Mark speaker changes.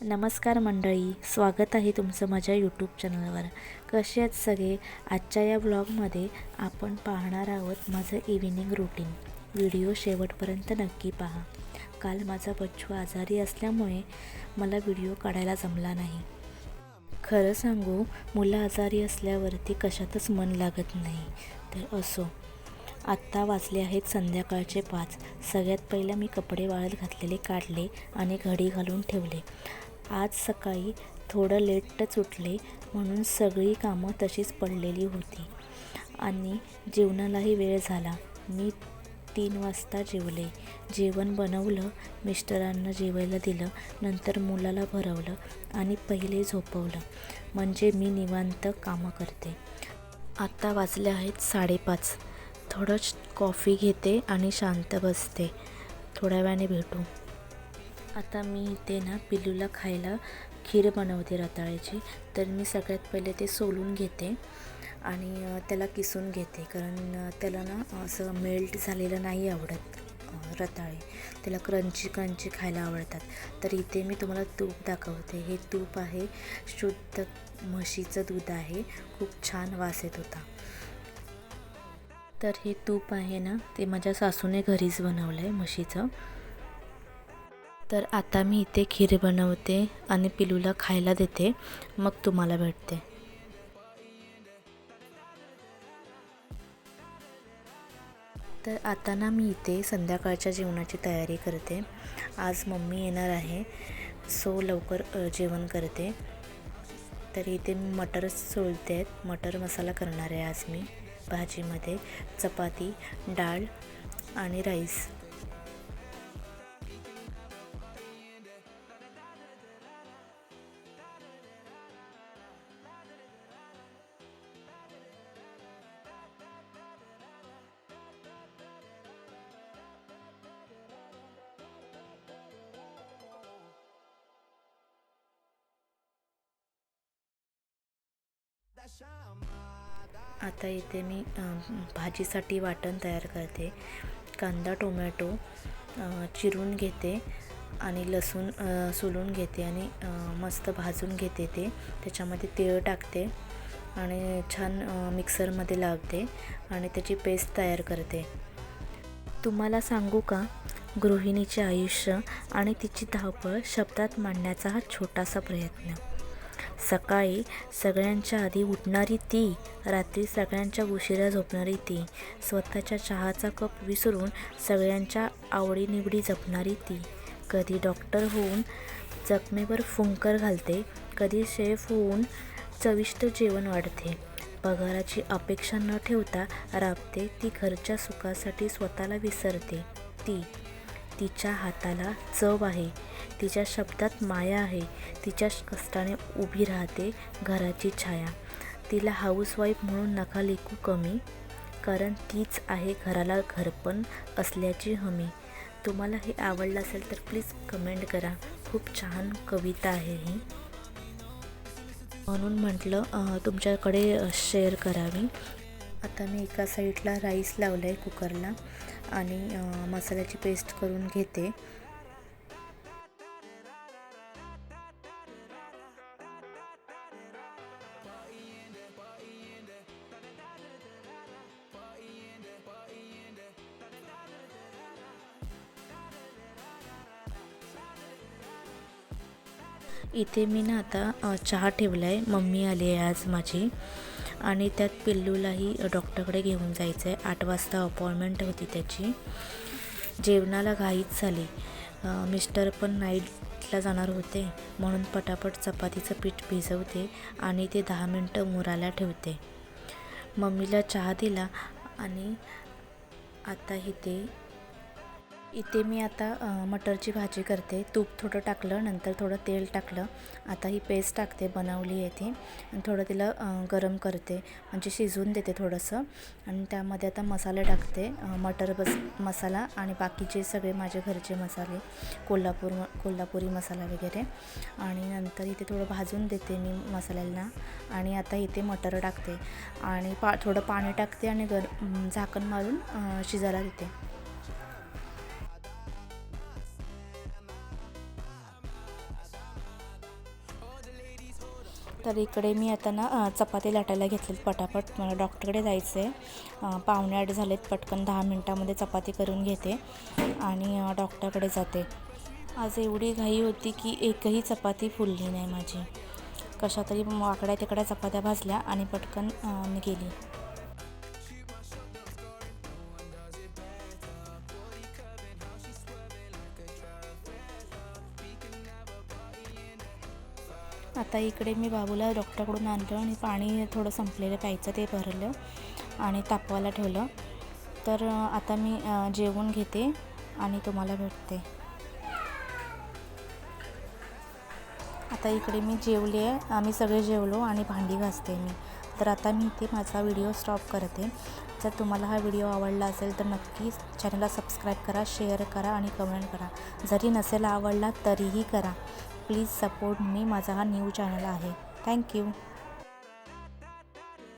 Speaker 1: नमस्कार मंडळी, स्वागत आहे तुमचं माझ्या यूट्यूब चॅनलवर. कसे आहेत सगळे? आजच्या या ब्लॉगमध्ये आपण पाहणार आहोत माझं इव्हिनिंग रुटीन. व्हिडिओ शेवटपर्यंत नक्की पहा. काल माझा बच्चू आजारी असल्यामुळे मला व्हिडिओ काढायला जमला नाही. खरं सांगू, मुलं आजारी असल्यावरती कशातच मन लागत नाही. तर असो, आत्ता वाजले आहेत संध्याकाळचे 5. सगळ्यात पहिलं मी कपडे वाळत घातलेले काढले आणि घडी घालून ठेवले. आज सकाळी थोडं लेटच उठले म्हणून सगळी कामं तशीच पडलेली होती आणि जेवणालाही वेळ झाला. मी 3 वाजता जेवले. जेवण बनवलं, मिस्टरांना जेवायला दिलं, नंतर मुलाला भरवलं आणि पहिले झोपवलं. म्हणजे मी निवांत कामं करते. आत्ता वाजले आहेत 5:30. थोडं कॉफी घेते आणि शांत बसते. थोड्या वेळाने भेटू. आता मी इथे ना पिल्लूला खायला खीर बनवते रताळ्याची. तर मी सगळ्यात पहिले ते सोलून घेते आणि त्याला किसून घेते, कारण त्याला ना असं मेल्ट झालेलं नाही आवडत रताळे. त्याला क्रंची क्रंची खायला आवडतात. तर इथे मी तुम्हाला तूप दाखवते. हे तूप आहे, शुद्ध म्हशीचं दूध आहे. खूप छान वास येत होता. तर हे तूप आहे ना, ते माझ्या सासूने घरीच बनवलं आहे म्हशीचं. तर आता मी इथे खीर बनवते आणि पिलूला खायला देते, मग तुम्हाला भेटते. तर आता ना मी इथे संध्याकाळच्या जेवणाची तयारी करते. आज मम्मी येणार आहे, सो लवकर जेवण करते. तर इथे मी मटर सोलते आहेत. मटर मसाला करणार आहे आज मी. भाजीमध्ये चपाती, डाळ आणि राईस. आता इथे मी भाजीसाठी वाटण तयार करते. कांदा, टोमॅटो चिरून घेते आणि लसूण सोलून घेते आणि मस्त भाजून घेते. त्याच्यामध्ये तीळ टाकते आणि छान मिक्सरमध्ये लावते आणि त्याची पेस्ट तयार करते. तुम्हाला सांगू का, गृहिणीचे आयुष्य आणि तिची धावपळ शब्दात मांडण्याचा हा छोटासा प्रयत्न. सकाळी सगळ्यांच्या आधी उठणारी ती, रात्री सगळ्यांच्या उशिरा झोपणारी ती, स्वतःच्या चहाचा कप विसरून सगळ्यांच्या आवडीनिवडी जपणारी ती, कधी डॉक्टर होऊन जखमेवर फुंकर घालते, कधी शेफ होऊन चविष्ट जेवण वाढते, पगाराची अपेक्षा न ठेवता राबते ती, घरच्या सुखासाठी स्वतःला विसरते ती. तिच्या हाताला चव आहे, तिच्या शब्दात माया आहे, तिच्या कष्टाने उभी राहते घराची छाया. तिला हाऊसवाईफ म्हणून नका लेखू कमी, कारण तीच आहे घराला घरपण असल्याची हमी. तुम्हाला हे आवडलं असेल तर प्लीज कमेंट करा. खूप छान कविता आहे ही, म्हणून म्हटलं तुमच्याकडे शेअर करावी. आता मी एका साईडला राईस लावलं आहे कुकरला आणि मसाल्याची पेस्ट करून घेते. इथे मी ना आता चहा ठेवला आहे. मम्मी आली आहे आज माझी आणि त्यात पिल्लूलाही डॉक्टरकडे घेऊन जायचं आहे. 8 वाजता अपॉइंटमेंट होती त्याची. जेवणाला घाईच झाली. मिस्टर पण नाईटला जाणार होते, म्हणून पटापट चपातीचं पीठ भिजवते आणि ते 10 मिनटं मुरायला ठेवते. मम्मीला चहा दिला आणि आता इथे मी आता मटरची भाजी करते. तूप थोडं टाकलं, नंतर थोडं तेल टाकलं. आता ही पेस्ट टाकते, बनवली आहे ती, आणि थोडं तिला गरम करते, म्हणजे शिजवून देते थोडंसं. आणि त्यामध्ये आता मसाले टाकते, मसाला आणि बाकीचे सगळे माझे घरचे मसाले, कोल्हापुरी मसाला वगैरे. आणि नंतर इथे थोडं भाजून देते मी मसाल्याला. आणि आता इथे मटर टाकते आणि थोडं पाणी टाकते आणि झाकण मारून शिजायला देते. तर इकडे मी आता ना चपाती लाटायला घेतलेत पटापट. मला डॉक्टरकडे जायचं आहे. 7:45 झालेत. पटकन 10 मिनटामध्ये चपाती करून घेते आणि डॉक्टरकडे जाते. आज एवढी घाई होती की एकही चपाती फुलली नाही माझी. कशा तरी वाकड्या तिकड्या चपात्या भाजल्या आणि पटकन गेली. आता इकडे मी बाबूला डॉक्टरकडून आणलं आणि पाणी थोडं संपलेलं प्यायचं ते भरलं आणि तापवायला ठेवलं. तर आता मी जेवून घेते आणि तुम्हाला भेटते. आता इकडे मी जेवले आहे. आम्ही सगळे जेवलो आणि भांडी घासते मी. तर आता मी इथे माझा व्हिडिओ स्टॉप करते. जर तुम्हाला हा व्हिडिओ आवडला असेल तर नक्कीच चॅनलला सबस्क्राईब करा, शेअर करा आणि कमेंट करा. जरी नसेल आवडला तरीही करा. Please support me. माझा हा न्यू चॅनल आहे. थँक्यू.